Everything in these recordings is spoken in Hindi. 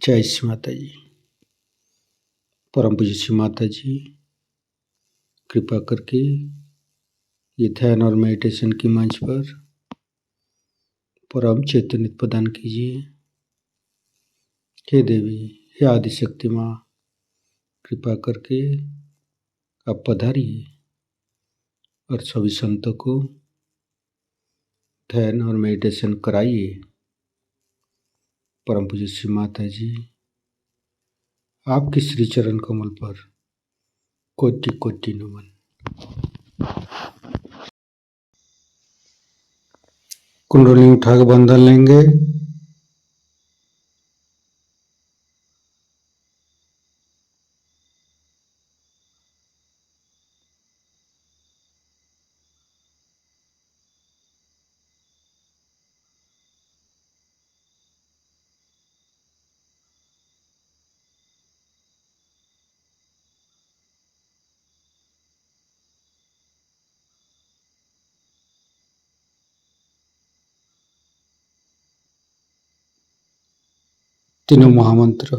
जय श्री माता जी। परम पूज्य श्री माता जी, कृपा करके ये ध्यान और मेडिटेशन की मंच पर परम चैतन्य प्रदान कीजिए। हे देवी, हे आदिशक्ति माँ, कृपा करके आप पधारिए और सभी संतों को ध्यान और मेडिटेशन कराइए। परम पूज्य श्री माता जी, आपके श्री चरण कमल पर कोटि कोटि नमन। कुंडली उठाकर बंधन लेंगे। तीनों महामंत्र।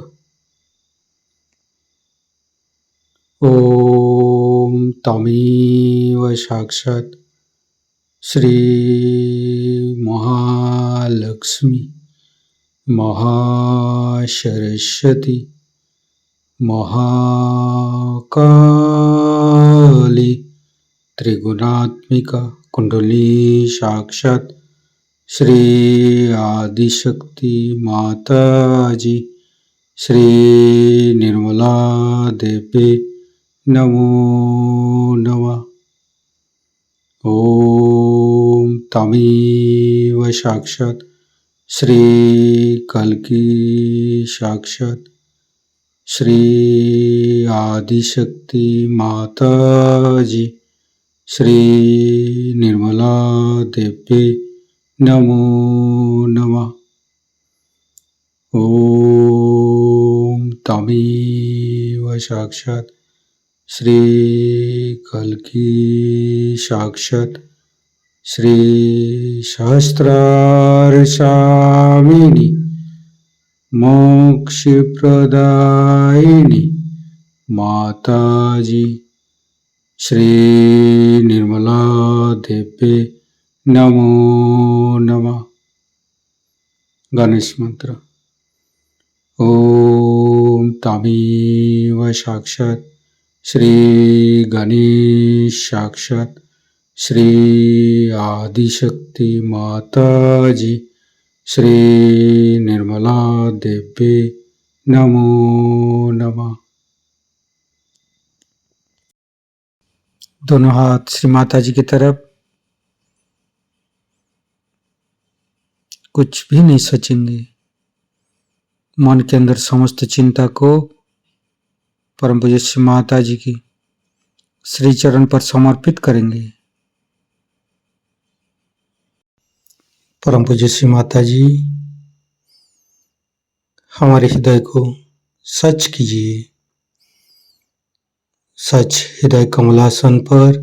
ओम तमेव साक्षात् श्री महालक्ष्मी महासरस्वती महाकाली त्रिगुणात्मिका कुंडली साक्षात् श्री आदिशक्ति माता जी श्री निर्मला देवी नमो नमः। ओम तमेव साक्षात् श्री कल्की साक्षात् श्री आदिशक्ति माता जी श्री निर्मला देवी नमो नमः। ओम तमेव साक्षात् श्री कल्की साक्षात् श्री सहस्रार स्वामिनी मोक्ष प्रदायिनी माता जी श्री निर्मला देवी नमो नमः। गणेश मंत्र। ओम तमेव साक्षात् श्री गणेश साक्षात् श्री आदिशक्ति माता जी श्री निर्मला देवी नमो नमः। दोनों हाथ श्री माता जी की तरफ। कुछ भी नहीं सोचेंगे। मन के अंदर समस्त चिंता को परम पूज्य श्री माता जी की श्री चरण पर समर्पित करेंगे। परम पूज्य श्री माता जी, हमारे हृदय को सच कीजिए। सच हृदय कमलासन पर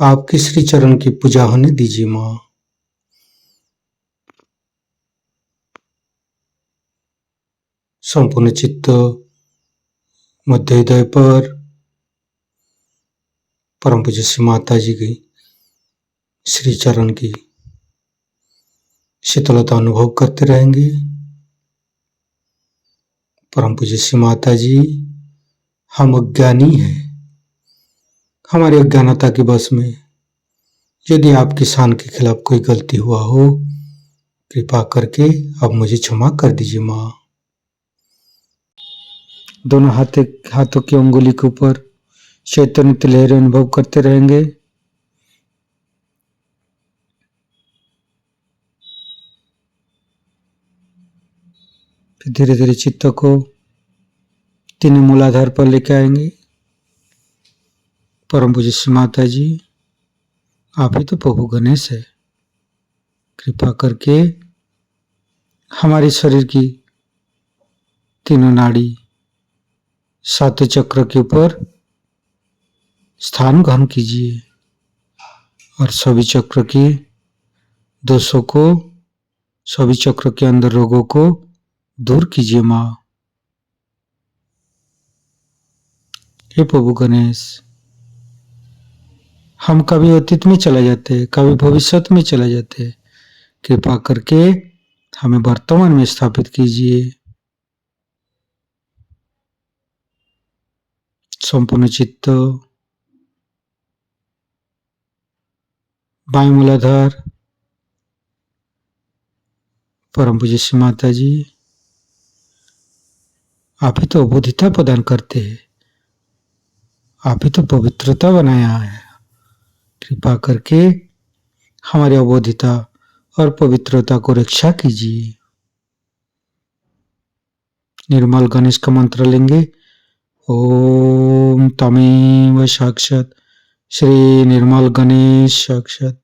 आपके श्री चरण की पूजा होने दीजिए माँ। संपूर्ण चित्त मध्य हृदय पर परम पूज्य श्री माता जी की श्री चरण की शीतलता अनुभव करते रहेंगे। परम पूज्य श्री माता जी, हम अज्ञानी हैं। हमारी अज्ञानता के बस में यदि आपकी शान के खिलाफ कोई गलती हुआ हो, कृपा करके अब मुझे क्षमा कर दीजिए माँ। दोनों हाथों की अंगुली के ऊपर चैतन्य लहरें अनुभव करते रहेंगे। फिर धीरे धीरे चित्त को तीनों मूलाधार पर लेके आएंगे। परम पूज्य श्री माता जी, आप ही तो प्रभु गणेश है। कृपा करके हमारे शरीर की तीनों नाड़ी सातों चक्र के ऊपर स्थान ग्रहण कीजिए और सभी चक्र के दोषों को, सभी चक्र के अंदर रोगों को दूर कीजिए माँ। हे प्रभु गणेश, हम कभी अतीत में चले जाते, कभी भविष्य में चले जाते, कृपा करके हमें वर्तमान में स्थापित कीजिए। संपूर्ण चित्त, बाएं मूलाधार, परम पूज्य श्री माता जी, आप ही तो अबोधिता प्रदान करते हैं, आप ही तो पवित्रता बनाया है। कृपा करके हमारी अबोधिता और पवित्रता को रक्षा कीजिए। निर्मल गणेश का मंत्र लेंगे। ओम तमेव साक्षात श्री निर्मल गणेश साक्षात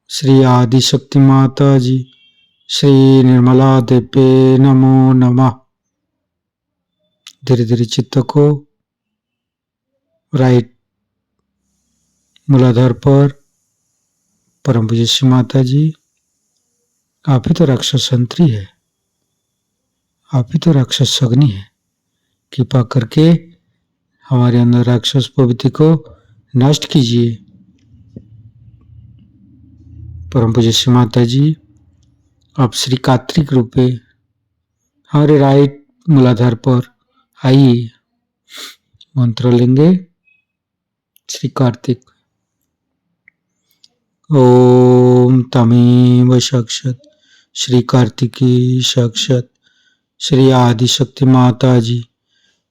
श्री आदिशक्ति माता जी श्री निर्मला देव्ये नमो नमः। धीरे धीरे चित्त को राइट मूलाधार पर, परम पूज्य श्री माता जी, आप ही तो राक्षस संतरी है, आप ही तो राक्षस अग्नि है। कृपा करके हमारे अंदर राक्षस प्रवृत्ति को नष्ट कीजिए। परम पूज्य श्री माता जी, आप श्री कार्तिक रूपे हमारे राइट मूलाधार पर आइए। मंत्र लेंगे। श्री कार्तिक। ओम तमेव साक्षात श्री कार्तिकी साक्षात श्री आदिशक्ति माता जी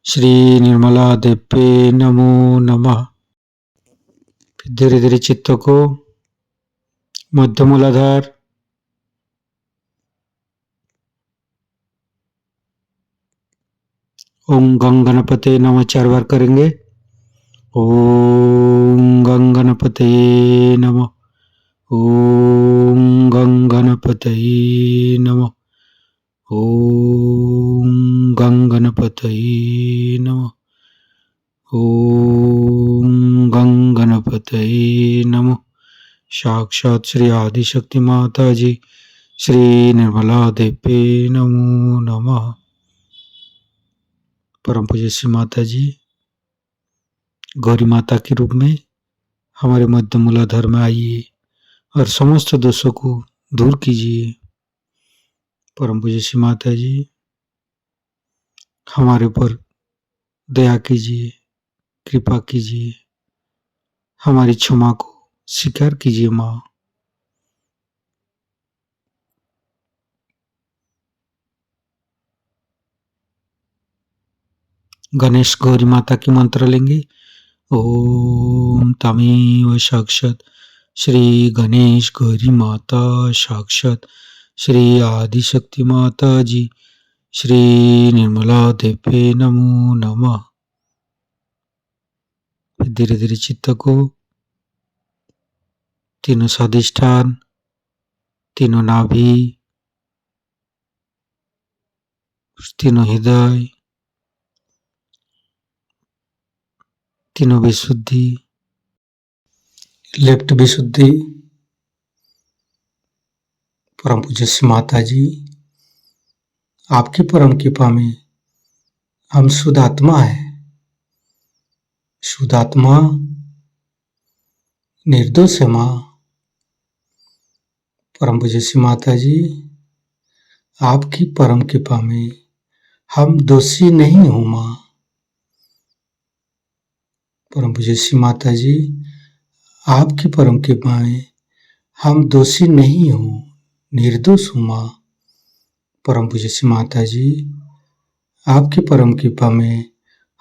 श्री निर्मला देव्ये नमो नमः। फिर धीरे धीरे चित्त को मध्य मूलाधार, ओम गंग गणपते नमः 4 बार करेंगे। ओम गंग गणपते नमः, ओम गंग गणपते नमः, ओम गंग गणपते नमः, ओम गंग गणपते नमः। साक्षात श्री आदिशक्ति माता जी श्री निर्मला देव्ये नमो नमः। परम पूज्य श्री माता जी, गौरी माता के रूप में हमारे मध्य मूलाधार में आइए और समस्त दोषों को दूर कीजिए। परम पूज्य श्री माता जी, हमारे ऊपर दया कीजिए, कृपा कीजिए, हमारी क्षमा को स्वीकार कीजिए माँ। गणेश गौरी माता की मंत्र लेंगे। ओम तमेव साक्षात श्री गणेश गौरी माता साक्षात श्री आदिशक्ति माता जी श्री निर्मला देव्ये नमो नमः। धीरे धीरे चित्त को तीनों स्वादिष्ठान, तीनों नाभि, तीनों हृदय, तीनों विशुद्धि, लेफ्ट विशुद्धि। परम पूज्य श्री माता जी, आपकी परम कृपा में हम शुद्ध आत्मा है। शुद्ध आत्मा निर्दोष है माँ। परम पूज्य श्री माता जी, आपकी परम कृपा में हम दोषी नहीं हूँ माँ। परम पूज्य श्री माता जी, आपकी परम कृपा में हम दोषी नहीं हूँ, निर्दोष हूँ माँ। परम पूज्य श्री माता जी, आपकी परम कृपा में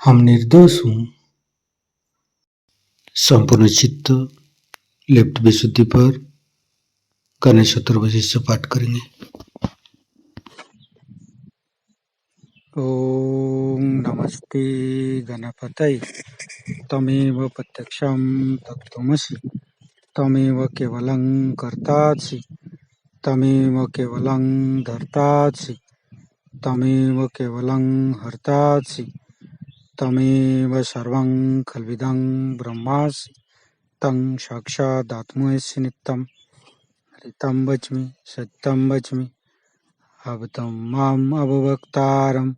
हम निर्दोष हूँ। संपूर्ण चित्त लेफ्ट विशुद्धि पर गणेश चतुर्भुज से पाठ करेंगे। ओम नमस्ते गणपतये तमेव प्रत्यक्षं तत्त्वमसि तमेव केवलं कर्तासि तमेव केवलं धर्तासि तमेव केवलं हर्तासि तमेव सर्वं खल्विदं ब्रह्मासि तं साक्षादात्मसि नित्यं हरितं वच्मि सत्यं वच्मि अवतं माम् अववक्तारम्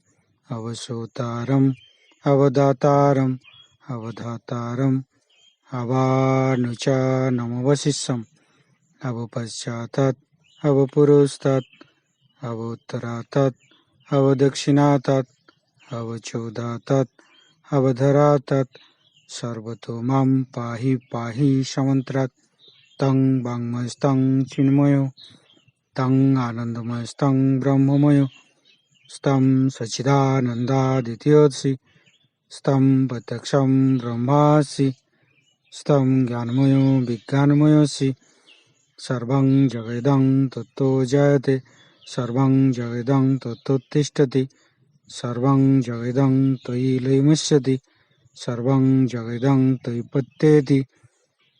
अवसोतारम् अवदातारम् अवधातारम् अवानुचानमवशिष्यम् अवपश्चातात् अवपुरस्तात् अवोत्तरातात् अवदक्षिणातात् अवचोदातात् अवधरातात् सर्वतो मां पाहि पाहि समन्त्रात् तं वाङ्मयस्तं चिन्मयो तं आनन्दमयस्तं ब्रह्ममयो स्तं सच्चिदानन्दादित्योऽसि स्तं प्रत्यक्षं ब्रह्मासि स्तं ज्ञानमयो विज्ञानमयोऽसि सर्वं जगदं तत्तो जयते सर्वं जगदं तत्तोत्तिष्ठति सर्वं जगदं त्वयि लयमुच्यते सर्वं जगदं त्वयि पत्येति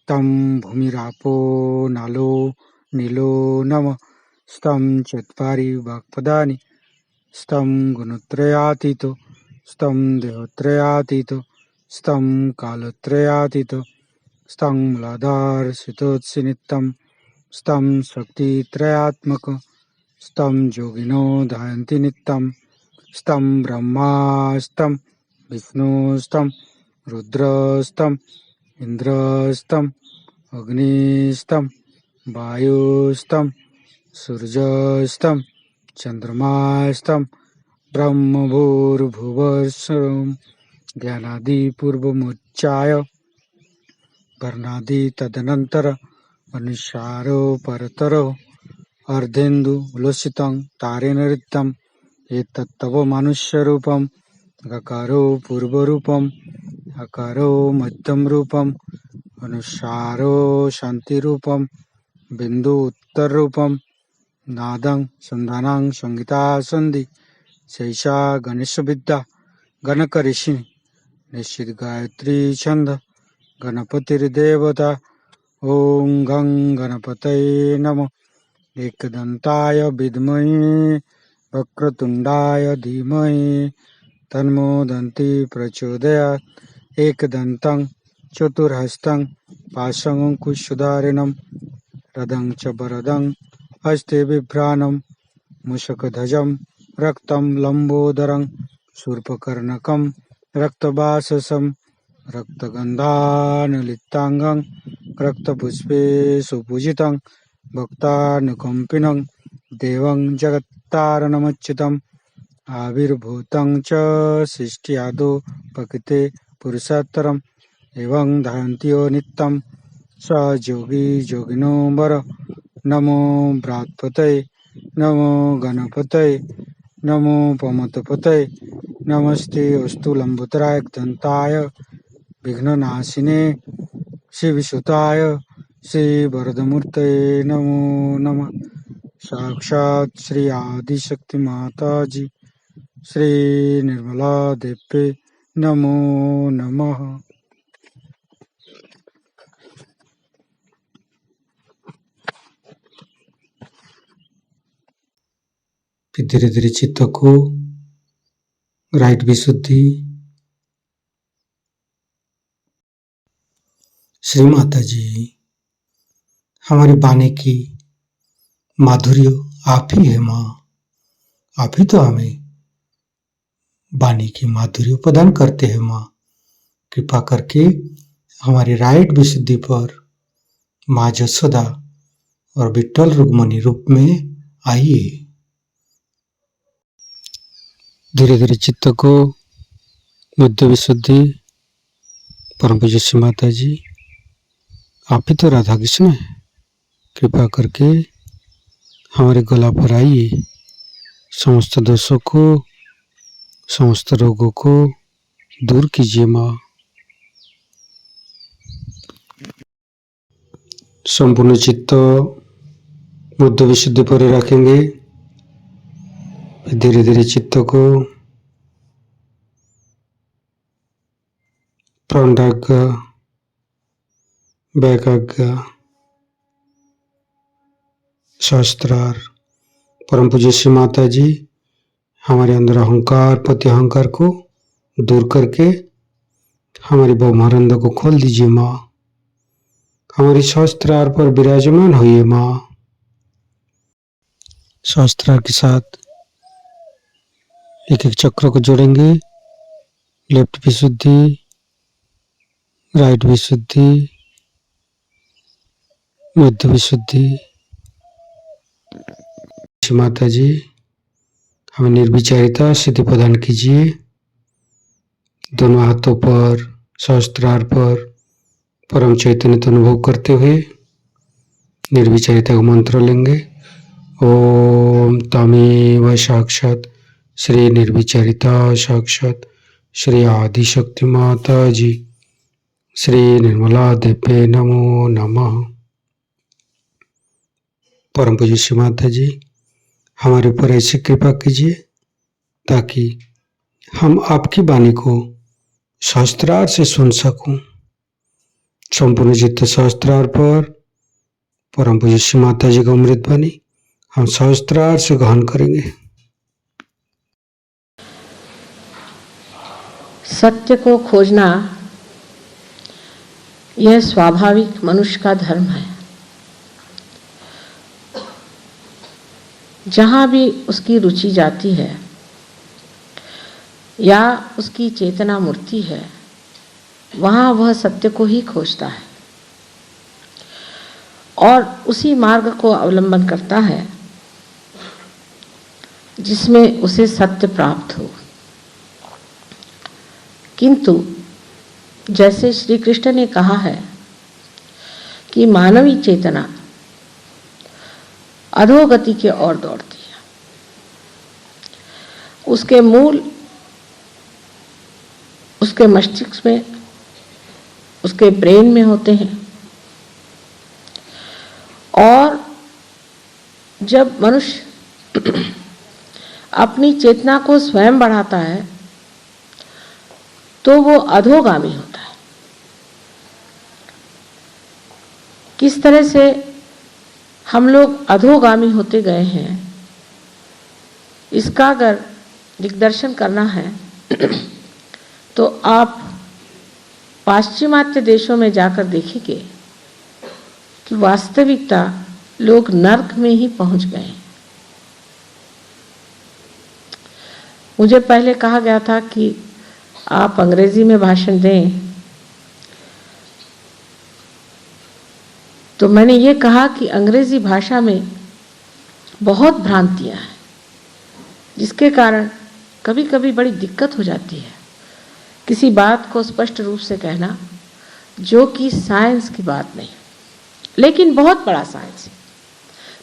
तं भूमिरापो नालो नीलो नमः स्तं चत्वारि वाक्पदानि स्तं गुणत्रयातीतो स्तं देहत्रयातीतो स्तं कालत्रयातीतो स्तं मूलाधारसितोत्सि नित्यं स्तं शक्तित्रयात्मक स्तं योगिनो ध्यायन्ति नित्यं स्तं ब्रह्मा स्तं विष्णु स्तं रुद्रस्तं इंद्रस्तं अग्निस्तं वायुस्तं सूर्यस्तं चंद्रमास्तं ब्रह्मभूर्भुवस्सुरं ज्ञानादिपूर्वमुच्चाय वर्णादि तदनंतर अनुसारो परतरो अर्धेन्दु उल्लसितं तारेण ऋतं एतत्तव मनुष्यरूपं गकारो पूर्वरूपम् अकारो मध्यमरूपम् अनुसारो शान्तिरूपं बिन्दु उत्तररूपं नादं संधानं संगीता सन्धि शैषा गणेशविद्या गणकऋषि निश्चित गायत्री छंद गणपतिर्देवता ओं गं गणपतये नमः एकदन्ताय विद्महे वक्रतुण्डाय धीमहि तन्नो दन्ति प्रचोदयात् एकदन्तं चतुर्हस्तं पाशमङ्कुशधारिणं रदं च वरदं हस्ते बिभ्राणं मूषकध्वजं रक्तं लम्बोदरं शूर्पकर्णकं रक्तवाससं रक्तगन्धानुलिप्ताङ्गं रक्तपुष्पे सुपूजितं भक्तानुकम्पिनं देवं जगत्तारणमच्युतम् आविर्भूतं च सृष्ट्यादौ प्रकृते पुरुषोत्तरम् एवं ध्यायन्त्यो नित्यं स योगी योगिनो वर नमो बृहत्पतये नमो गणपतये नमो पमतपतये नमस्ते अस्तु लंबोदराय दन्ताय विघ्ननाशिने शिवसुताय श्रीवरदमूर्तये नमो नमः साक्षात् श्री आदिशक्ति माताजी श्री निर्मला देवी नमो नमः। फिर धीरे धीरे चित्त को राइट विशुद्धि। श्री माता जी हमारी वाणी की माधुर्य आप ही है माँ, आप ही तो हमें वाणी की माधुर्य प्रदान करते हैं माँ। कृपा करके हमारी राइट विशुद्धि पर माँ जसोदा और विट्ठल रुक्मणी रूप में आइए। धीरे धीरे चित्त को बुद्ध विशुद्धि। परम पूज्य श्री माता जी आप ही तो राधा कृष्ण है, कृपा करके हमारे गला पर आइए। समस्त दोषों को समस्त रोगों को दूर कीजिए माँ। संपूर्ण चित्त बुद्ध विशुद्धि पर रखेंगे। धीरे धीरे चित्त को प्राणाग्र वैकाग्र शास्त्रार। परम पूज्य श्री माता जी हमारे अंदर अहंकार प्रति अहंकार को दूर करके हमारी ब्रह्मानंद को खोल दीजिए माँ। हमारी शास्त्रार पर विराजमान होइए माँ। सहस्त्रार के साथ एक एक चक्र को जोड़ेंगे। लेफ्ट विशुद्धि, राइट विशुद्धि, मध्य विशुद्धि। माता जी हमें निर्विचारिता सिद्धि प्रदान कीजिए। दोनों हाथों पर सहस्त्रार पर परम चैतन्य का अनुभव करते हुए निर्विचारिता का मंत्र लेंगे। ओम तमेव साक्षात श्री निर्विचारिता साक्षात श्री आदिशक्ति माता जी श्री निर्मला देवे नमो नमः। परम पूज्य श्री माता जी हमारे ऊपर ऐसी कृपा कीजिए ताकि हम आपकी वाणी को सहस्त्रार से सुन सकूं। संपूर्ण चित्त सहस्त्रार पर परम पूज्य श्री माता जी का अमृत वाणी हम सहस्त्रार से ग्रहण करेंगे। सत्य को खोजना यह स्वाभाविक मनुष्य का धर्म है। जहाँ भी उसकी रुचि जाती है या उसकी चेतना मूर्ति है, वहाँ वह सत्य को ही खोजता है और उसी मार्ग को अवलंबन करता है जिसमें उसे सत्य प्राप्त हो। किंतु जैसे श्री कृष्ण ने कहा है कि मानवीय चेतना अधोगति की ओर दौड़ती है, उसके मूल उसके मस्तिष्क में, उसके ब्रेन में होते हैं। और जब मनुष्य अपनी चेतना को स्वयं बढ़ाता है तो वो अधोगामी होता है। किस तरह से हम लोग अधोगामी होते गए हैं, इसका अगर दिग्दर्शन करना है तो आप पाश्चिमात्य देशों में जाकर देखेंगे कि वास्तविकता लोग नर्क में ही पहुंच गए। मुझे पहले कहा गया था कि आप अंग्रेजी में भाषण दें, तो मैंने ये कहा कि अंग्रेजी भाषा में बहुत भ्रांतियां हैं, जिसके कारण कभी कभी बड़ी दिक्कत हो जाती है किसी बात को स्पष्ट रूप से कहना, जो कि साइंस की बात नहीं, लेकिन बहुत बड़ा साइंस है।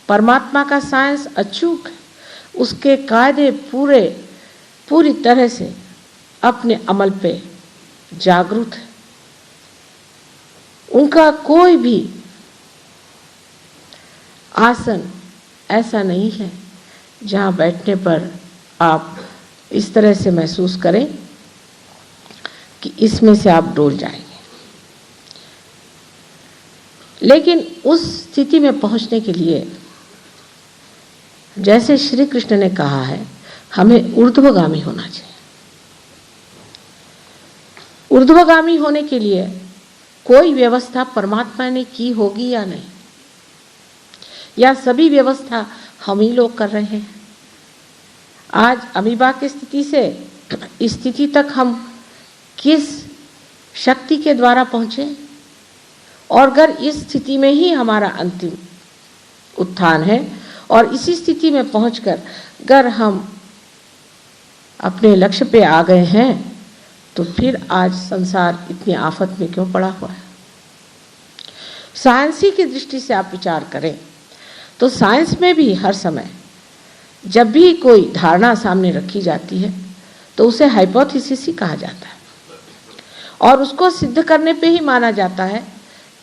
परमात्मा का साइंस अचूक है, उसके कायदे पूरी तरह से अपने अमल पे जागरूक है। उनका कोई भी आसन ऐसा नहीं है जहाँ बैठने पर आप इस तरह से महसूस करें कि इसमें से आप डोल जाएंगे। लेकिन उस स्थिति में पहुंचने के लिए, जैसे श्री कृष्ण ने कहा है, हमें ऊर्ध्वगामी होना चाहिए। ऊर्ध्वगामी होने के लिए कोई व्यवस्था परमात्मा ने की होगी या नहीं, या सभी व्यवस्था हम ही लोग कर रहे हैं। आज अमीबा की स्थिति से इस स्थिति तक हम किस शक्ति के द्वारा पहुंचे, और अगर इस स्थिति में ही हमारा अंतिम उत्थान है और इसी स्थिति में पहुंचकर अगर हम अपने लक्ष्य पे आ गए हैं, तो फिर आज संसार इतनी आफत में क्यों पड़ा हुआ है। साइंसी की दृष्टि से आप विचार करें तो साइंस में भी हर समय जब भी कोई धारणा सामने रखी जाती है तो उसे हाइपोथेसिस ही कहा जाता है, और उसको सिद्ध करने पे ही माना जाता है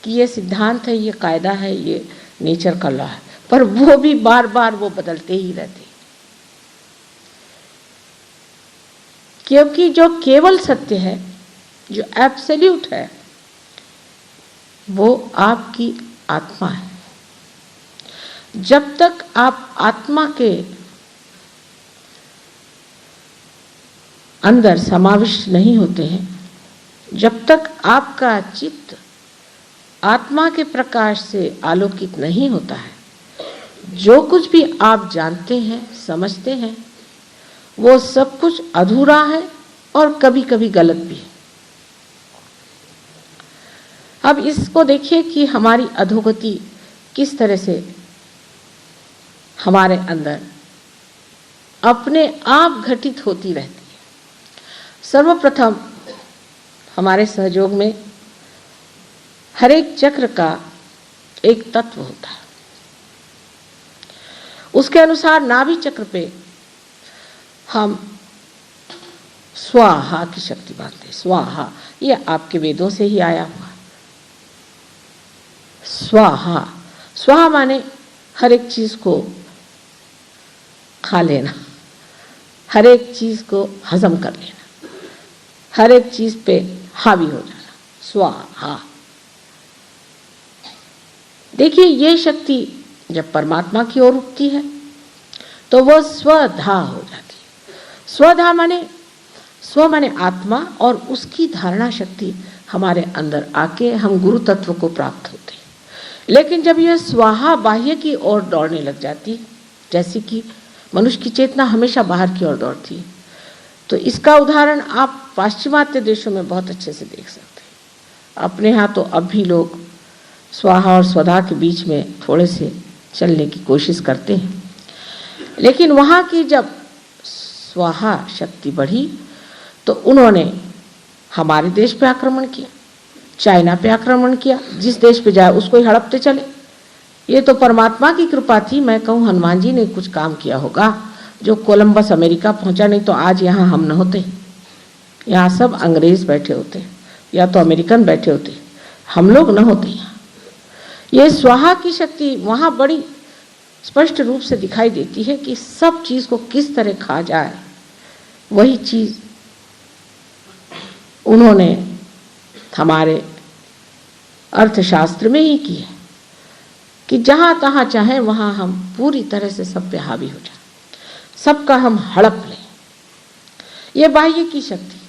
कि ये सिद्धांत है, ये कायदा है, ये नेचर का लॉ है। पर वो भी बार बार वो बदलते ही रहते, क्योंकि जो केवल सत्य है, जो एब्सोल्यूट है, वो आपकी आत्मा है। जब तक आप आत्मा के अंदर समाविष्ट नहीं होते हैं, जब तक आपका चित्त आत्मा के प्रकाश से आलोकित नहीं होता है, जो कुछ भी आप जानते हैं, समझते हैं, वो सब कुछ अधूरा है और कभी कभी गलत भी है। अब इसको देखिए कि हमारी अधोगति किस तरह से हमारे अंदर अपने आप घटित होती रहती है। सर्वप्रथम हमारे सहयोग में हर एक चक्र का एक तत्व होता है। उसके अनुसार नाभि चक्र पे हम स्वाहा की शक्ति बांधते हैं। स्वाहा ये आपके वेदों से ही आया हुआ। स्वाहा, स्वाहा माने हर एक चीज को खा लेना, हर एक चीज को हजम कर लेना, हर एक चीज पे हावी हो जाना। स्वाहा। देखिए ये शक्ति जब परमात्मा की ओर उठती है तो वह स्वधा हो जाती है। स्वधा माने स्व माने आत्मा, और उसकी धारणा शक्ति हमारे अंदर आके हम गुरु तत्व को प्राप्त होते हैं। लेकिन जब यह स्वाहा बाह्य की ओर दौड़ने लग जाती, जैसे कि मनुष्य की चेतना हमेशा बाहर की ओर दौड़ती है, तो इसका उदाहरण आप पाश्चिमात्य देशों में बहुत अच्छे से देख सकते हैं। अपने यहाँ तो अब भी लोग स्वाहा और स्वधा के बीच में थोड़े से चलने की कोशिश करते हैं, लेकिन वहाँ की जब स्वाहा शक्ति बढ़ी तो उन्होंने हमारे देश पे आक्रमण किया, चाइना पे आक्रमण किया, जिस देश पे जाए उसको ही हड़पते चले। ये तो परमात्मा की कृपा थी। मैं कहूँ हनुमान जी ने कुछ काम किया होगा जो कोलंबस अमेरिका पहुंचा, नहीं तो आज यहाँ हम न होते, यहाँ सब अंग्रेज बैठे होते या तो अमेरिकन बैठे होते, हम लोग न होते यहाँ। ये स्वाहा की शक्ति वहाँ बड़ी स्पष्ट रूप से दिखाई देती है कि सब चीज़ को किस तरह खा जाए। वही चीज़ उन्होंने हमारे अर्थशास्त्र में ही की है कि जहाँ तहाँ चाहे वहाँ हम पूरी तरह से सब पे हावी हो जाए, सबका हम हड़प लें। ये बाह्य की शक्ति।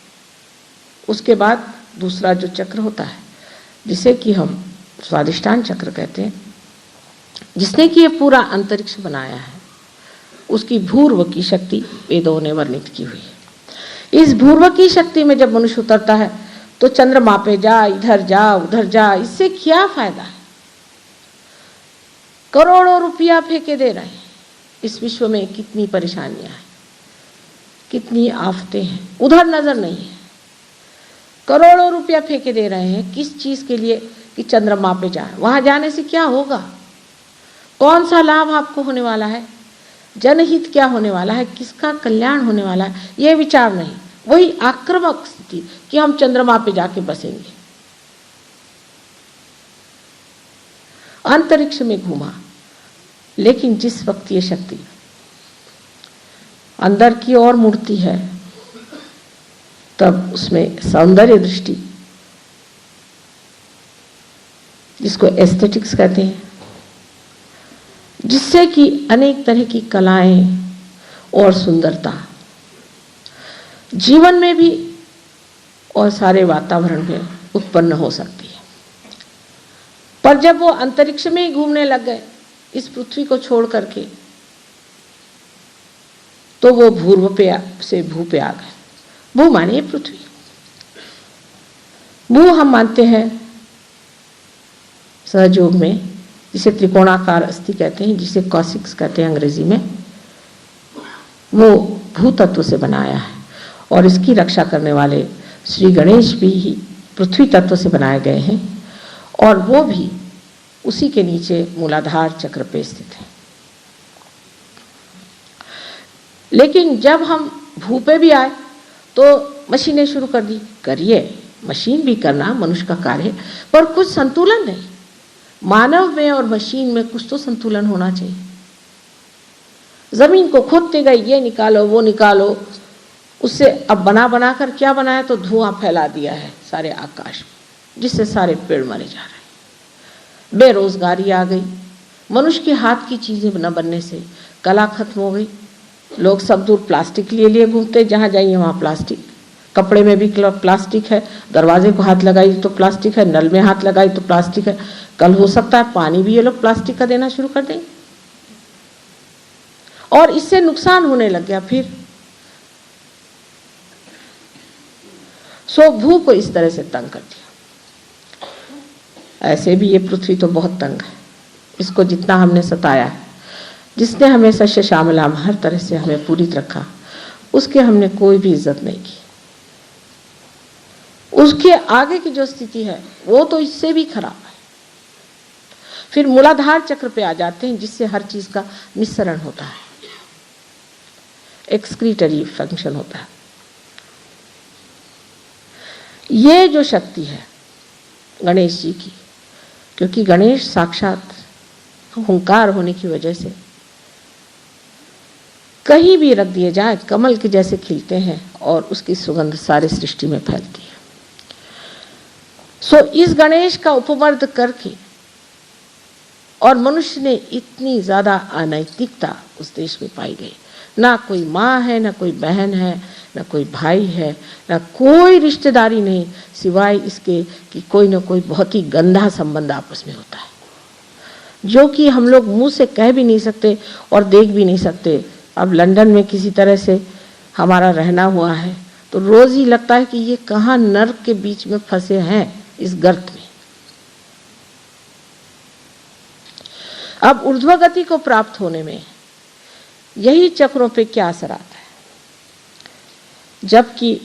उसके बाद दूसरा जो चक्र होता है जिसे कि हम स्वादिष्टान चक्र कहते हैं, जिसने कि ये पूरा अंतरिक्ष बनाया है, उसकी भूर्व की शक्ति वेदों ने वर्णित की हुई है। इस भूर्व की शक्ति में जब मनुष्य उतरता है तो चंद्रमा पे जा, इधर जा, उधर जा, इससे क्या फायदा है? करोड़ों रुपया फेंके दे रहे हैं। इस विश्व में कितनी परेशानियां हैं, कितनी आफतें हैं, उधर नजर नहीं है। करोड़ों रुपया फेंके दे रहे हैं किस चीज के लिए? कि चंद्रमा पे जाए। वहां जाने से क्या होगा? कौन सा लाभ आपको होने वाला है? जनहित क्या होने वाला है? किसका कल्याण होने वाला है? ये विचार नहीं। वही आक्रामक स्थिति कि हम चंद्रमा पे जाके बसेंगे। अंतरिक्ष में घूमा, लेकिन जिस वक्त ये शक्ति अंदर की ओर मुड़ती है तब उसमें सौंदर्य दृष्टि, जिसको एस्थेटिक्स कहते हैं, जिससे कि अनेक तरह की कलाएं और सुंदरता जीवन में भी और सारे वातावरण में उत्पन्न हो सकती है। पर जब वो अंतरिक्ष में ही घूमने लग गए इस पृथ्वी को छोड़ करके, तो वो भूर्व पे से भू पे आ गए। भू माने पृथ्वी। भू हम मानते हैं सहयोग में, जिसे त्रिकोणाकार अस्थि कहते हैं, जिसे कॉसिक्स कहते हैं अंग्रेजी में, वो भू तत्व से बनाया है। और इसकी रक्षा करने वाले श्री गणेश भी ही पृथ्वी तत्व से बनाए गए हैं, और वो भी उसी के नीचे मूलाधार चक्र पे स्थित है। लेकिन जब हम भू पे भी आए तो मशीनें शुरू कर दी। करिए, मशीन भी करना मनुष्य का कार्य है, पर कुछ संतुलन नहीं। मानव में और मशीन में कुछ तो संतुलन होना चाहिए। जमीन को खोदते गए, ये निकालो वो निकालो, उससे अब बना बना कर क्या बनाया? तो धुआं फैला दिया है सारे आकाश में, जिससे सारे पेड़ मरे जा रहे हैं। बेरोजगारी आ गई। मनुष्य के हाथ की चीजें न बनने से कला खत्म हो गई। लोग सब दूर प्लास्टिक लिए घूमते, जहाँ जाइए वहाँ प्लास्टिक। कपड़े में भी प्लास्टिक है, दरवाजे को हाथ लगाई तो प्लास्टिक है, नल में हाथ लगाई तो प्लास्टिक है। कल हो सकता है पानी भी ये लोग प्लास्टिक का देना शुरू कर देंगे। और इससे नुकसान होने लग गया फिर। सो भू को इस तरह से तंग कर दिया। ऐसे भी ये पृथ्वी तो बहुत तंग है, इसको जितना हमने सताया है, जिसने हमें सस्य श्यामलाम हर तरह से हमें पूरित रखा, उसके हमने कोई भी इज्जत नहीं की। उसके आगे की जो स्थिति है वो तो इससे भी खराब है। फिर मूलाधार चक्र पे आ जाते हैं, जिससे हर चीज का निस्सरण होता है, एक्सक्रीटरी फंक्शन होता है। ये जो शक्ति है गणेश जी की, क्योंकि गणेश साक्षात हुंकार होने की वजह से कहीं भी रख दिए जाए कमल के जैसे खिलते हैं और उसकी सुगंध सारे सृष्टि में फैलती है। सो इस गणेश का उपमर्द करके, और मनुष्य ने इतनी ज्यादा अनैतिकता उस देश में पाई गई। ना कोई माँ है, ना कोई बहन है, ना कोई भाई है, ना कोई रिश्तेदारी नहीं, सिवाय इसके कि कोई ना कोई बहुत ही गंदा संबंध आपस में होता है, जो कि हम लोग मुंह से कह भी नहीं सकते और देख भी नहीं सकते। अब लंदन में किसी तरह से हमारा रहना हुआ है तो रोज ही लगता है कि ये कहाँ नर्क के बीच में फंसे हैं, इस गर्त में। अब ऊर्ध्वगति को प्राप्त होने में यही चक्रों पे क्या असर आता है, जबकि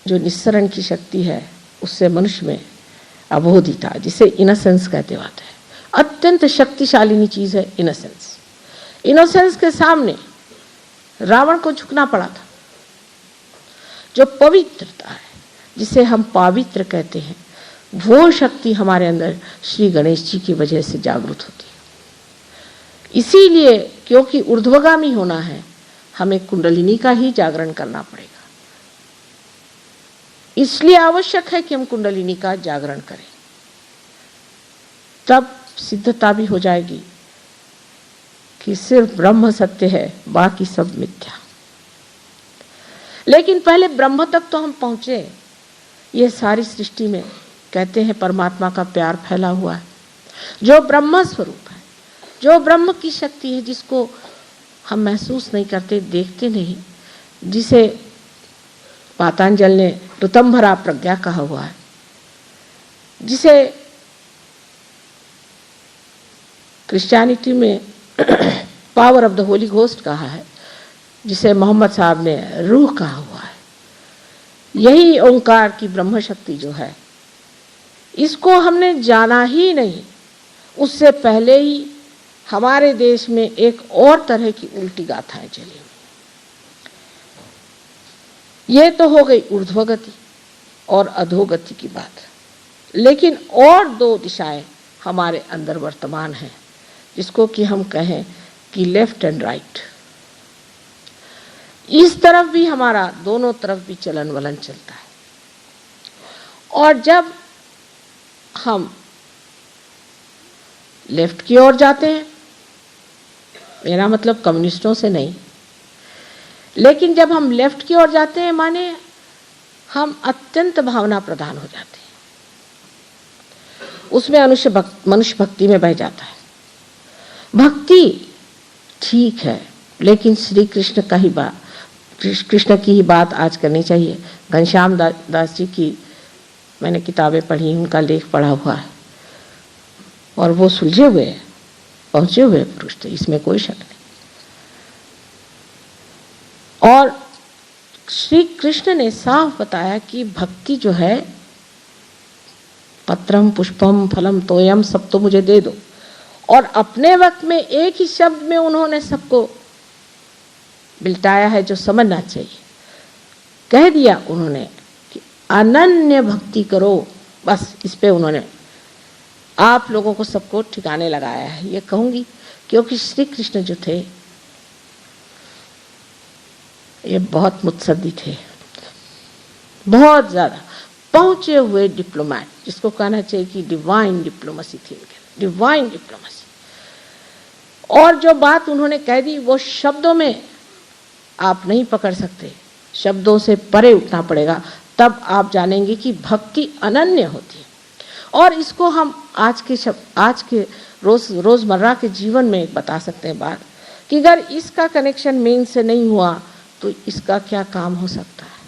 जो निस्सरण की शक्ति है उससे मनुष्य में अबोधिता, जिसे इनोसेंस कहते होते हैं, अत्यंत शक्तिशालिनी चीज है इनोसेंस। इनोसेंस के सामने रावण को झुकना पड़ा था। जो पवित्रता है, जिसे हम पावित्र कहते हैं, वो शक्ति हमारे अंदर श्री गणेश जी की वजह से जागृत होती है। इसीलिए क्योंकि ऊर्ध्वगामी होना है, हमें कुंडलिनी का ही जागरण करना पड़ेगा। इसलिए आवश्यक है कि हम कुंडलिनी का जागरण करें, तब सिद्धता भी हो जाएगी कि सिर्फ ब्रह्म सत्य है, बाकी सब मिथ्या। लेकिन पहले ब्रह्म तक तो हम पहुंचे। ये सारी सृष्टि में कहते हैं परमात्मा का प्यार फैला हुआ है, जो ब्रह्म स्वरूप है, जो ब्रह्म की शक्ति है, जिसको हम महसूस नहीं करते, देखते नहीं, जिसे पातंजल ने ऋतंभरा प्रज्ञा कहा हुआ है, जिसे क्रिश्चियनिटी में power of the Holi ghost कहा है, जिसे मोहम्मद साहब ने रूह कहा हुआ है। यही ओंकार की ब्रह्म शक्ति जो है, इसको हमने जाना ही नहीं, उससे पहले ही हमारे देश में एक और तरह की उल्टी गाथाएं चली हुई। ये तो हो गई ऊर्ध्वगति और अधोगति की बात, लेकिन और दो दिशाएं हमारे अंदर वर्तमान हैं, जिसको कि हम कहें कि लेफ्ट एंड राइट। इस तरफ भी हमारा, दोनों तरफ भी चलन वलन चलता है। और जब हम लेफ्ट की ओर जाते हैं, मेरा मतलब कम्युनिस्टों से नहीं, लेकिन जब हम लेफ्ट की ओर जाते हैं, माने हम अत्यंत भावना प्रधान हो जाते हैं, उसमें मनुष्य भक्ति में बह जाता है। भक्ति ठीक है, लेकिन श्री कृष्ण का ही बात, कृष्ण की ही बात आज करनी चाहिए। घनश्याम दास जी की मैंने किताबें पढ़ी, उनका लेख पढ़ा हुआ है, और वो सुलझे हुए हैं, पहुंचे हुए पुरुष थे, इसमें कोई शक नहीं। और श्री कृष्ण ने साफ बताया कि भक्ति जो है, पत्रम पुष्पम फलम तोयम, सब तो मुझे दे दो। और अपने वक्त में एक ही शब्द में उन्होंने सबको बिल्टाया है, जो समझना चाहिए। कह दिया उन्होंने कि अनन्य भक्ति करो, बस इस पे उन्होंने आप लोगों को सबको ठिकाने लगाया है, ये कहूंगी, क्योंकि श्री कृष्ण जो थे ये बहुत मुत्सद्दी थे, बहुत ज्यादा पहुंचे हुए डिप्लोमैट, जिसको कहना चाहिए कि डिवाइन डिप्लोमेसी थी इनके, डिवाइन डिप्लोमेसी। और जो बात उन्होंने कह दी वो शब्दों में आप नहीं पकड़ सकते, शब्दों से परे उठना पड़ेगा, तब आप जानेंगे कि भक्ति अनन्य होती है। और इसको हम आज के रोजमर्रा के जीवन में बता सकते हैं बात, कि अगर इसका कनेक्शन मेन से नहीं हुआ तो इसका क्या काम हो सकता है।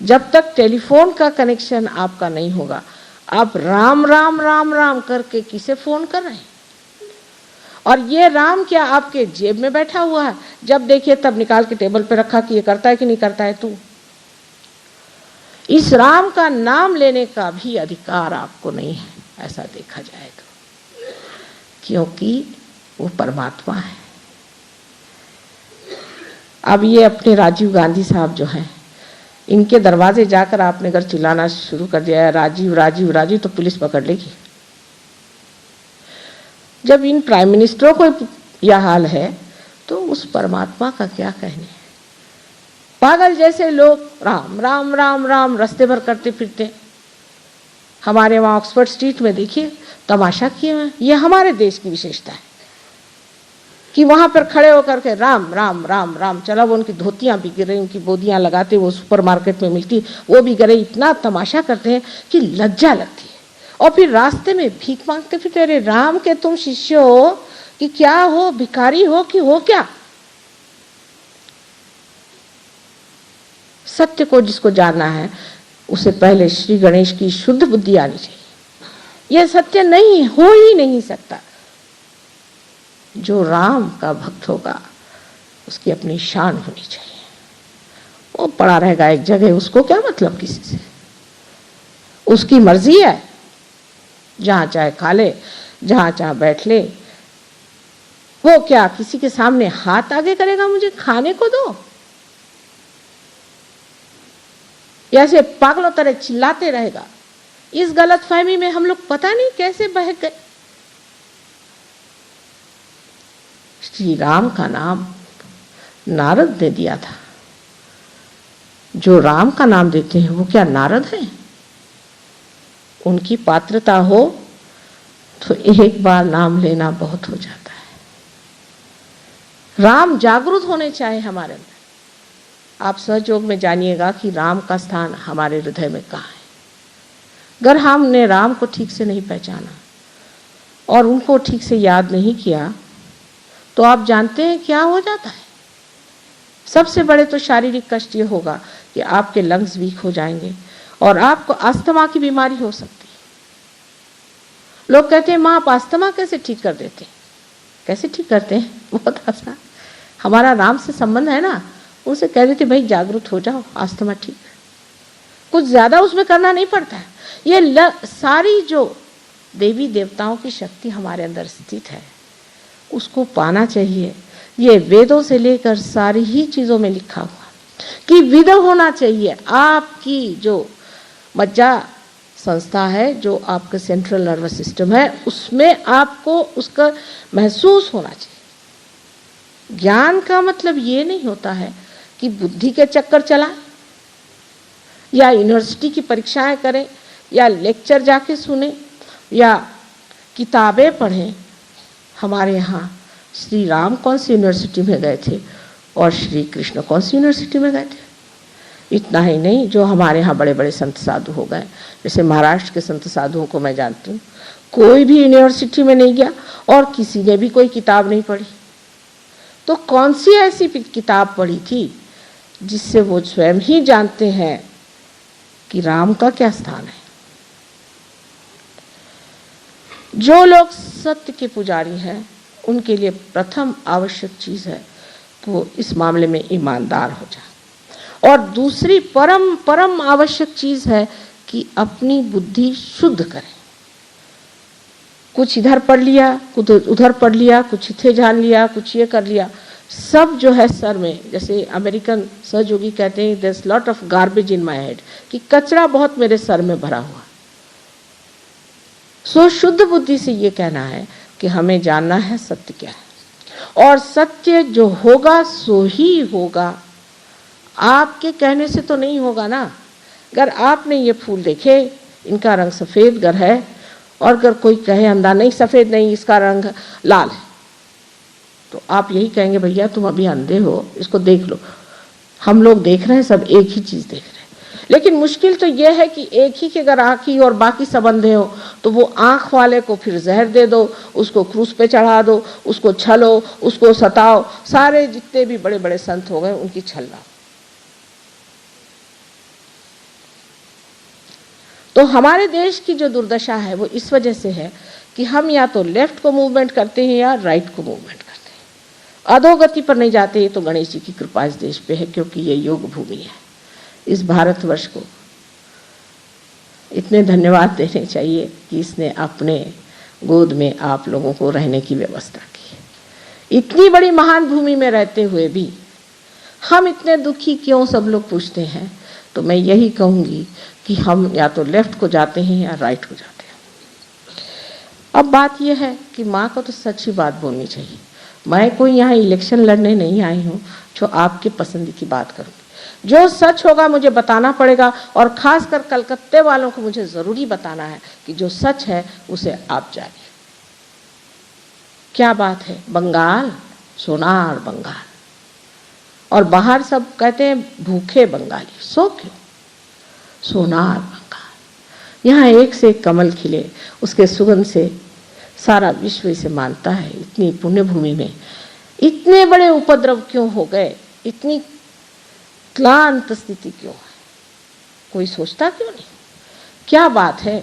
जब तक टेलीफोन का कनेक्शन आपका नहीं होगा, आप राम राम राम राम करके किसे फोन कर रहे हैं? और ये राम क्या आपके जेब में बैठा हुआ है, जब देखिए तब निकाल के टेबल पे रखा कि ये करता है कि नहीं करता है तू? इस राम का नाम लेने का भी अधिकार आपको नहीं है, ऐसा देखा जाएगा, क्योंकि वो परमात्मा है। अब ये अपने राजीव गांधी साहब जो हैं, इनके दरवाजे जाकर आपने अगर चिल्लाना शुरू कर दिया है राजीव राजीव राजीव, तो पुलिस पकड़ लेगी। जब इन प्राइम मिनिस्टरों को यह हाल है तो उस परमात्मा का क्या कहने। पागल जैसे लोग राम राम राम राम रास्ते भर करते फिरते। हमारे वहाँ ऑक्सफोर्ड स्ट्रीट में देखिए तमाशा किए हुए। ये हमारे देश की विशेषता है कि वहाँ पर खड़े होकर के राम राम राम राम। चला वो उनकी धोतियाँ भी गिर रही, उनकी बोदियाँ लगाते वो सुपरमार्केट में मिलती वो भी गिरे। इतना तमाशा करते हैं कि लज्जा लगती है। और फिर रास्ते में भीख मांगते फिर, अरे राम के तुम शिष्य हो कि क्या हो, भिखारी हो कि हो क्या? सत्य को जिसको जानना है उसे पहले श्री गणेश की शुद्ध बुद्धि आनी चाहिए। यह सत्य नहीं हो ही नहीं सकता। जो राम का भक्त होगा उसकी अपनी शान होनी चाहिए। वो पड़ा रहेगा एक जगह, उसको क्या मतलब किसी से? उसकी मर्जी है, जहां चाहे खा ले, जहां चाहे बैठ ले। वो क्या किसी के सामने हाथ आगे करेगा मुझे खाने को दो? ऐसे पागलों तरह चिल्लाते रहेगा। इस गलतफहमी में हम लोग पता नहीं कैसे बहक गए। श्री राम का नाम नारद ने दिया था। जो राम का नाम देते हैं वो क्या नारद हैं? उनकी पात्रता हो तो एक बार नाम लेना बहुत हो जाता है। राम जागृत होने चाहिए हमारे अंदर। आप सहयोग में जानिएगा कि राम का स्थान हमारे हृदय में कहाँ है। अगर हमने राम को ठीक से नहीं पहचाना और उनको ठीक से याद नहीं किया तो आप जानते हैं क्या हो जाता है। सबसे बड़े तो शारीरिक कष्ट ये होगा कि आपके लंग्स वीक हो जाएंगे और आपको अस्थमा की बीमारी हो सकती है। लोग कहते हैं माँ आप अस्थमा कैसे ठीक कर देते हैं? कैसे ठीक करते हैं? बहुत आसान। हमारा राम से संबंध है ना, उनसे कह देते भाई जागरूक हो जाओ, अस्थमा ठीक। कुछ ज्यादा उसमें करना नहीं पड़ता है। ये सारी जो देवी देवताओं की शक्ति हमारे अंदर स्थित है उसको पाना चाहिए। ये वेदों से लेकर सारी ही चीजों में लिखा हुआ कि विद होना चाहिए। आपकी जो मज्जा संस्था है, जो आपका सेंट्रल नर्वस सिस्टम है, उसमें आपको उसका महसूस होना चाहिए। ज्ञान का मतलब ये नहीं होता है कि बुद्धि के चक्कर चलाएं या यूनिवर्सिटी की परीक्षाएं करें या लेक्चर जाके सुने या किताबें पढ़ें। हमारे यहाँ श्री राम कौन सी यूनिवर्सिटी में गए थे और श्री कृष्ण कौन सी यूनिवर्सिटी में गए थे? इतना ही नहीं, जो हमारे यहाँ बड़े बड़े संत साधु हो गए, जैसे महाराष्ट्र के संत साधुओं को मैं जानती हूँ, कोई भी यूनिवर्सिटी में नहीं गया और किसी ने भी कोई किताब नहीं पढ़ी। तो कौन सी ऐसी किताब पढ़ी थी जिससे वो स्वयं ही जानते हैं कि राम का क्या स्थान है। जो लोग सत्य के पुजारी हैं उनके लिए प्रथम आवश्यक चीज है वो इस मामले में ईमानदार हो जाए, और दूसरी परम परम आवश्यक चीज है कि अपनी बुद्धि शुद्ध करें। कुछ इधर पढ़ लिया, कुछ उधर पढ़ लिया, कुछ इथे जान लिया, कुछ ये कर लिया, सब जो है सर में, जैसे अमेरिकन सहयोगी कहते हैं there is lot of garbage in my head, कि कचरा बहुत मेरे सर में भरा हुआ। सो शुद्ध बुद्धि से ये कहना है कि हमें जानना है सत्य क्या है, और सत्य जो होगा सो ही होगा। आपके कहने से तो नहीं होगा ना। अगर आपने ये फूल देखे, इनका रंग सफेद गर है, और अगर कोई कहे अंधा नहीं सफेद नहीं इसका रंग लाल है, तो आप यही कहेंगे भैया तुम अभी अंधे हो, इसको देख लो। हम लोग देख रहे हैं, सब एक ही चीज देख रहे हैं। लेकिन मुश्किल तो यह है कि एक ही के अगर आँख ही और बाकी सब अंधे हो तो वो आँख वाले को फिर जहर दे दो, उसको क्रूस पे चढ़ा दो, उसको छलो, उसको सताओ। सारे जितने भी बड़े बड़े संत हो गए उनकी छलना। तो हमारे देश की जो दुर्दशा है वो इस वजह से है कि हम या तो लेफ्ट को मूवमेंट करते हैं या राइट को मूवमेंट करते हैं, अधोगति पर नहीं जाते। ये तो गणेश जी की कृपा इस देश पे है, क्योंकि ये योग भूमि है। इस भारतवर्ष को इतने धन्यवाद देने चाहिए कि इसने अपने गोद में आप लोगों को रहने की व्यवस्था की। इतनी बड़ी महान भूमि में रहते हुए भी हम इतने दुखी क्यों, सब लोग पूछते हैं। तो मैं यही कहूँगी कि हम या तो लेफ्ट को जाते हैं या राइट को जाते हैं। अब बात यह है कि माँ को तो सच्ची बात बोलनी चाहिए। मैं कोई यहाँ इलेक्शन लड़ने नहीं आई हूँ जो आपके पसंद की बात करूँगी। जो सच होगा मुझे बताना पड़ेगा, और खासकर कलकत्ते वालों को मुझे ज़रूरी बताना है कि जो सच है उसे आप जानिए। क्या बात है, बंगाल, सोनार बंगाल, और बाहर सब कहते हैं भूखे बंगाली। सो क्यों? सोनार बंगाल। यहाँ एक से एक कमल खिले, उसके सुगंध से सारा विश्व इसे मानता है। इतनी पुण्य भूमि में इतने बड़े उपद्रव क्यों हो गए, इतनी क्लांत स्थिति क्यों है? कोई सोचता क्यों नहीं? क्या बात है,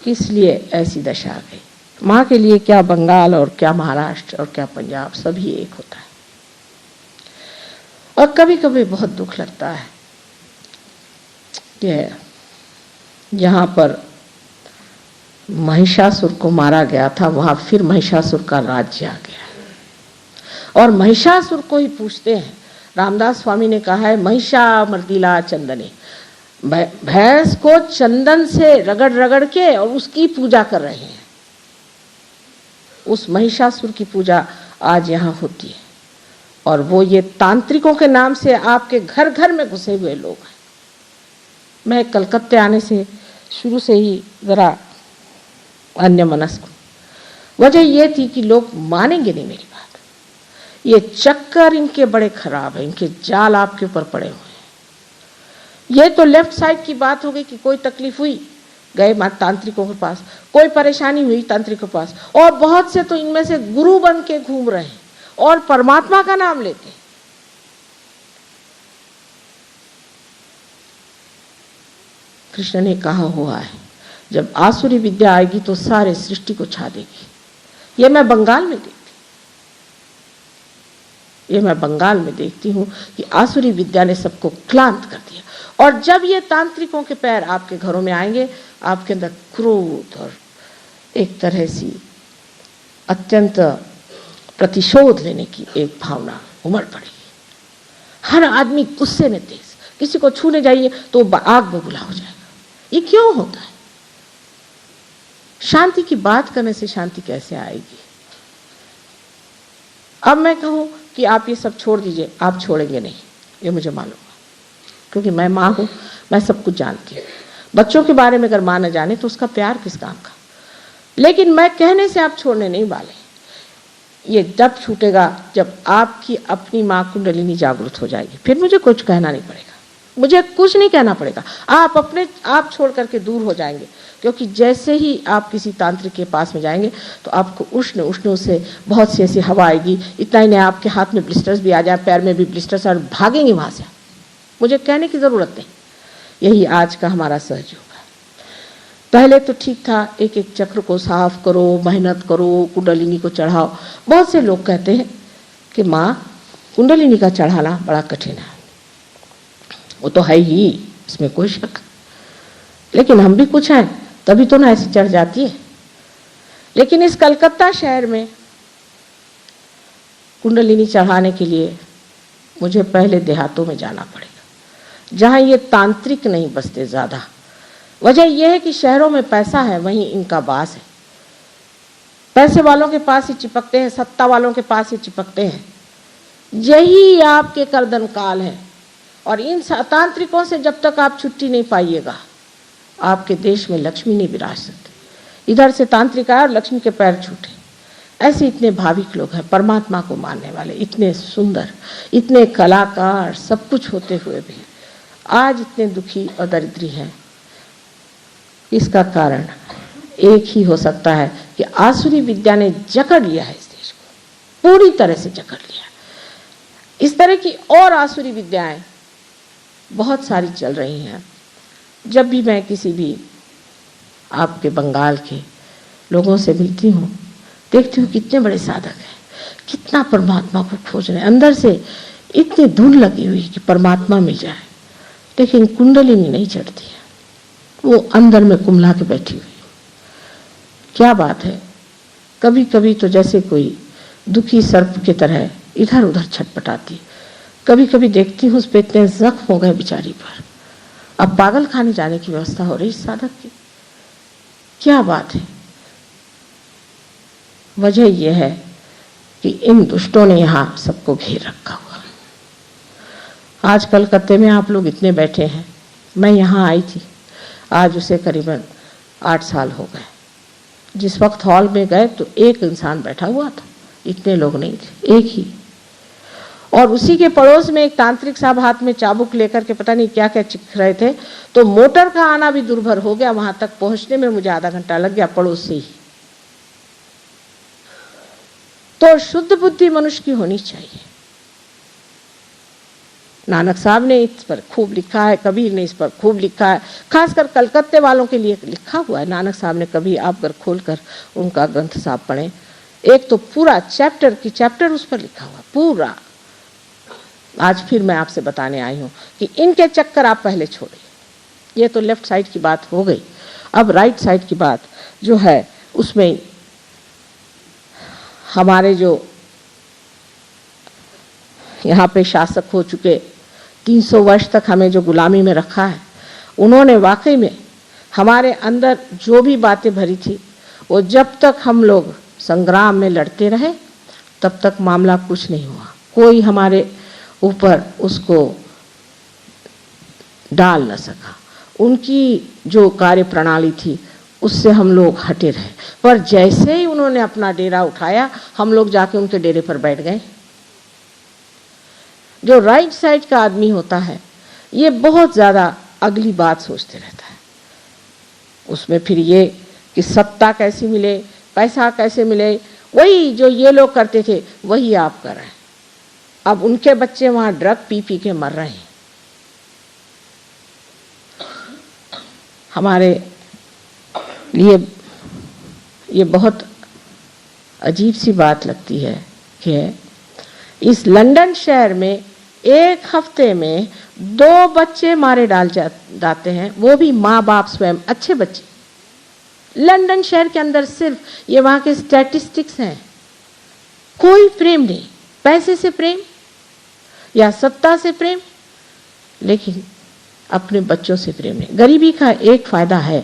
किस लिए ऐसी दशा आ गई? माँ के लिए क्या बंगाल और क्या महाराष्ट्र और क्या पंजाब, सभी एक होता है। और कभी कभी बहुत दुख लगता है कि जहाँ पर महिषासुर को मारा गया था वहाँ फिर महिषासुर का राज्य आ गया, और महिषासुर को ही पूछते हैं। रामदास स्वामी ने कहा है, महिषा मर्दिला चंदने, भैंस को चंदन से रगड़ रगड़ के और उसकी पूजा कर रहे हैं। उस महिषासुर की पूजा आज यहाँ होती है, और वो ये तांत्रिकों के नाम से आपके घर घर में घुसे हुए लोग हैं। मैं कलकत्ते आने से शुरू से ही ज़रा अन्य मनस्क हूँ। वजह ये थी कि लोग मानेंगे नहीं मेरी बात। ये चक्कर इनके बड़े खराब है, इनके जाल आपके ऊपर पड़े हुए हैं। ये तो लेफ्ट साइड की बात हो गई कि कोई तकलीफ हुई गए तांत्रिकों के पास, कोई परेशानी हुई तांत्रिकों के पास, और बहुत से तो इनमें से गुरु बन के घूम रहे हैं और परमात्मा का नाम लेते हैं। कृष्ण ने कहा हुआ है, जब आसुरी विद्या आएगी तो सारे सृष्टि को छा देगी। ये मैं बंगाल में देखती हूँ कि आसुरी विद्या ने सबको क्लांत कर दिया। और जब ये तांत्रिकों के पैर आपके घरों में आएंगे, आपके अंदर क्रोध और एक तरह से अत्यंत प्रतिशोध लेने की एक भावना उमड़ पड़ेगी। हर आदमी गुस्से में तेज, किसी को छूने जाइए तो आग में बुला हो जाएगा। ये क्यों होता है? शांति की बात करने से शांति कैसे आएगी? अब मैं कहूं कि आप ये सब छोड़ दीजिए, आप छोड़ेंगे नहीं, ये मुझे मालूम है, क्योंकि मैं माँ हूं, मैं सब कुछ जानती हूँ। बच्चों के बारे में अगर माँ न जाने तो उसका प्यार किस काम का? लेकिन मैं कहने से आप छोड़ने नहीं वाले। ये जब छूटेगा जब आपकी अपनी माँ कुंडलिनी जागृत हो जाएगी, फिर मुझे कुछ कहना नहीं पड़ेगा, मुझे कुछ नहीं कहना पड़ेगा। आप अपने आप छोड़ करके दूर हो जाएंगे, क्योंकि जैसे ही आप किसी तांत्रिक के पास में जाएंगे तो आपको उष्ण उष्ण से बहुत सी ऐसी हवा आएगी। इतना ही नहीं, आपके हाथ में ब्लिस्टर्स भी आ जाए, पैर में भी ब्लिस्टर्स, और भागेंगे वहाँ से। मुझे कहने की ज़रूरत नहीं। यही आज का हमारा सहयोग है। पहले तो ठीक था, एक एक चक्र को साफ करो, मेहनत करो, कुंडलिनी को चढ़ाओ। बहुत से लोग कहते हैं कि माँ कुंडलिनी का चढ़ाना बड़ा कठिन है। वो तो है ही, इसमें कोई शक। लेकिन हम भी कुछ हैं, तभी तो ना ऐसी चढ़ जाती है। लेकिन इस कलकत्ता शहर में कुंडलिनी चढ़ाने के लिए मुझे पहले देहातों में जाना पड़ेगा, जहाँ ये तांत्रिक नहीं बसते ज़्यादा। वजह यह है कि शहरों में पैसा है, वहीं इनका वास है। पैसे वालों के पास ही चिपकते हैं, सत्ता वालों के पास ही चिपकते हैं। यही आपके कर्दन काल है। और इन तांत्रिकों से जब तक आप छुट्टी नहीं पाइएगा, आपके देश में लक्ष्मी नहीं विराज सकती। इधर से तांत्रिक आए और लक्ष्मी के पैर छूटे। ऐसे इतने भाविक लोग हैं, परमात्मा को मानने वाले, इतने सुंदर, इतने कलाकार, सब कुछ होते हुए भी आज इतने दुखी और दरिद्री हैं, इसका कारण एक ही हो सकता है कि आसुरी विद्या ने जकड़ लिया है इस देश को, पूरी तरह से जकड़ लिया। इस तरह की और आसुरी विद्याएं बहुत सारी चल रही हैं। जब भी मैं किसी भी आपके बंगाल के लोगों से मिलती हूँ, देखती हूँ कितने बड़े साधक हैं, कितना परमात्मा को खोज रहे हैं, अंदर से इतनी धुन लगी हुई कि परमात्मा मिल जाए, लेकिन कुंडलिनी नहीं चढ़ती है, वो अंदर में कुम्हला के बैठी हुई। क्या बात है। कभी कभी तो जैसे कोई दुखी सर्प की तरह इधर उधर छटपटाती। कभी कभी देखती हूँ उस पे इतने जख्म हो गए बेचारी पर, अब पागल खाने जाने की व्यवस्था हो रही इस साधक की। क्या बात है। वजह यह है कि इन दुष्टों ने यहाँ सबको घेर रखा हुआ। आज कलकत्ते में आप लोग इतने बैठे हैं, मैं यहाँ आई थी, आज उसे करीबन 8 साल हो गए। जिस वक्त हॉल में गए तो एक इंसान बैठा हुआ था, इतने लोग नहीं थे, एक ही। और उसी के पड़ोस में एक तांत्रिक साहब हाथ में चाबुक लेकर के पता नहीं क्या क्या चिख रहे थे। तो मोटर का आना भी दुर्भर हो गया, वहां तक पहुंचने में मुझे आधा घंटा लग गया, पड़ोस से ही। तो शुद्ध बुद्धि मनुष्य की होनी चाहिए। नानक साहब ने इस पर खूब लिखा है, कबीर ने इस पर खूब लिखा है, खासकर कलकत्ते वालों के लिए लिखा हुआ है। नानक साहब ने कभी आप अगर खोलकर उनका ग्रंथ साहब पढ़ें, एक तो पूरा चैप्टर की चैप्टर उस पर लिखा हुआ पूरा। आज फिर मैं आपसे बताने आई हूँ कि इनके चक्कर आप पहले छोड़िए। ये तो लेफ्ट साइड की बात हो गई, अब राइट साइड की बात जो है उसमें हमारे जो यहाँ पे शासक हो चुके, 300 वर्ष तक हमें जो गुलामी में रखा है, उन्होंने वाकई में हमारे अंदर जो भी बातें भरी थी, वो जब तक हम लोग संग्राम में लड़ते रहे तब तक मामला कुछ नहीं हुआ। कोई हमारे ऊपर उसको डाल न सका। उनकी जो कार्य प्रणाली थी उससे हम लोग हटे रहे, पर जैसे ही उन्होंने अपना डेरा उठाया, हम लोग जाके उनके डेरे पर बैठ गए। जो राइट साइड का आदमी होता है, ये बहुत ज़्यादा अगली बात सोचते रहता है। उसमें फिर ये कि सत्ता कैसी मिले, पैसा कैसे मिले, वही जो ये लोग करते थे वही आप कर रहे हैं। अब उनके बच्चे वहाँ ड्रग पी पी के मर रहे हैं। हमारे लिए ये बहुत अजीब सी बात लगती है कि इस लंदन शहर में एक हफ्ते में 2 बच्चे मारे जाते हैं, वो भी माँ बाप स्वयं, अच्छे बच्चे। लंदन शहर के अंदर सिर्फ ये वहाँ के स्टैटिस्टिक्स हैं। कोई प्रेम नहीं, पैसे से प्रेम या सत्ता से प्रेम, लेकिन अपने बच्चों से प्रेम नहीं। गरीबी का एक फायदा है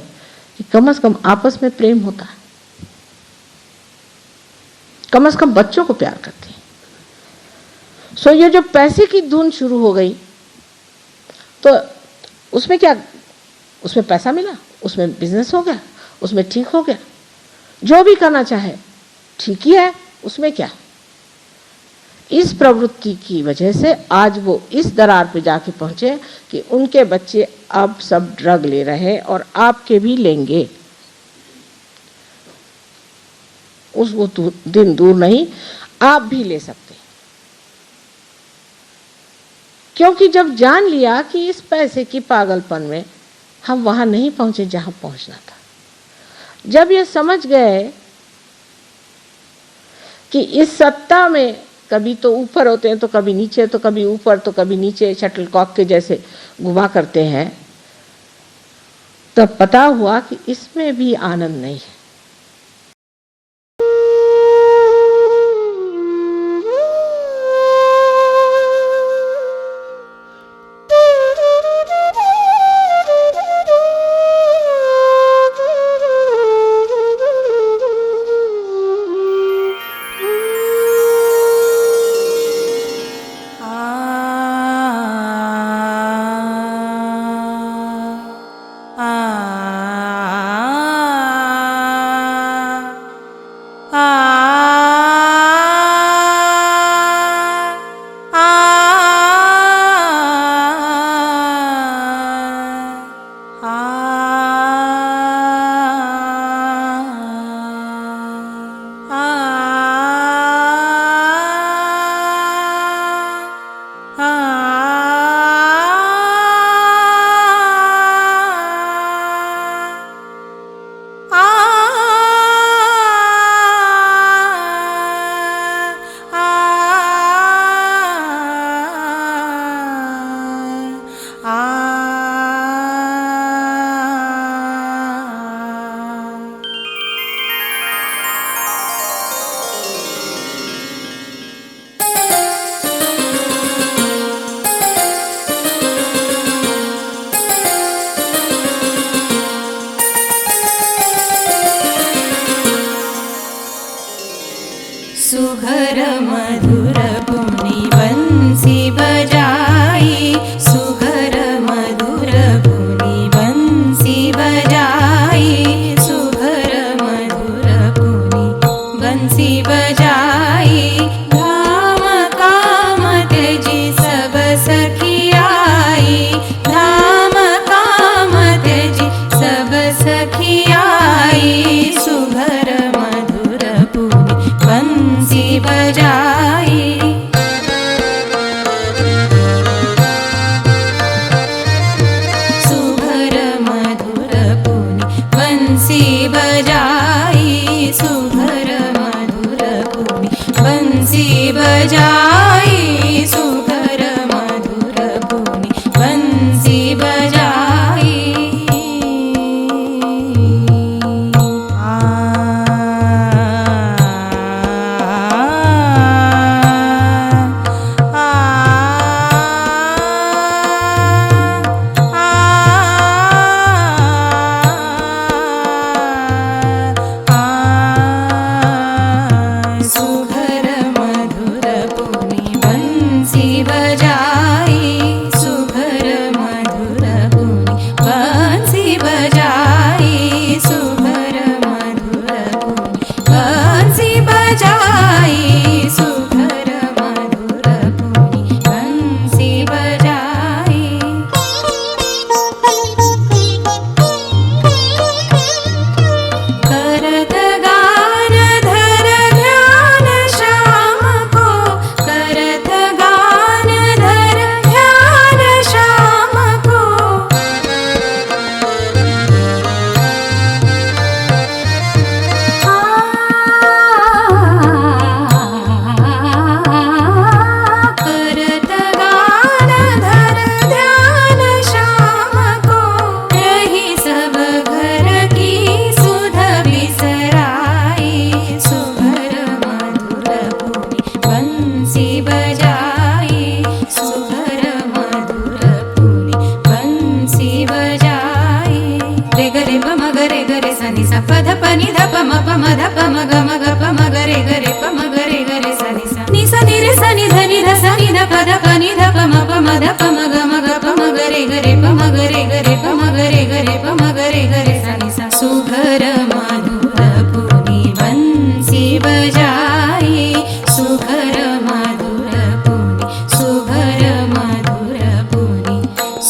कि कम से कम आपस में प्रेम होता है, कम से कम बच्चों को प्यार करते हैं। सो ये जो पैसे की धुन शुरू हो गई, तो उसमें क्या, उसमें पैसा मिला, उसमें बिजनेस हो गया, उसमें ठीक हो गया, जो भी करना चाहे ठीक ही है, उसमें क्या। इस प्रवृत्ति की वजह से आज वो इस दरार पे जाके पहुंचे कि उनके बच्चे अब सब ड्रग ले रहे हैं और आपके भी लेंगे। उस वो दिन दूर नहीं, आप भी ले सकते। क्योंकि जब जान लिया कि इस पैसे की पागलपन में हम वहां नहीं पहुंचे जहां पहुंचना था, जब ये समझ गए कि इस सत्ता में कभी तो ऊपर होते हैं, तो कभी नीचे, तो कभी ऊपर, तो कभी नीचे, शटलकॉक के जैसे घुमा करते हैं, तब पता हुआ कि इसमें भी आनंद नहीं है।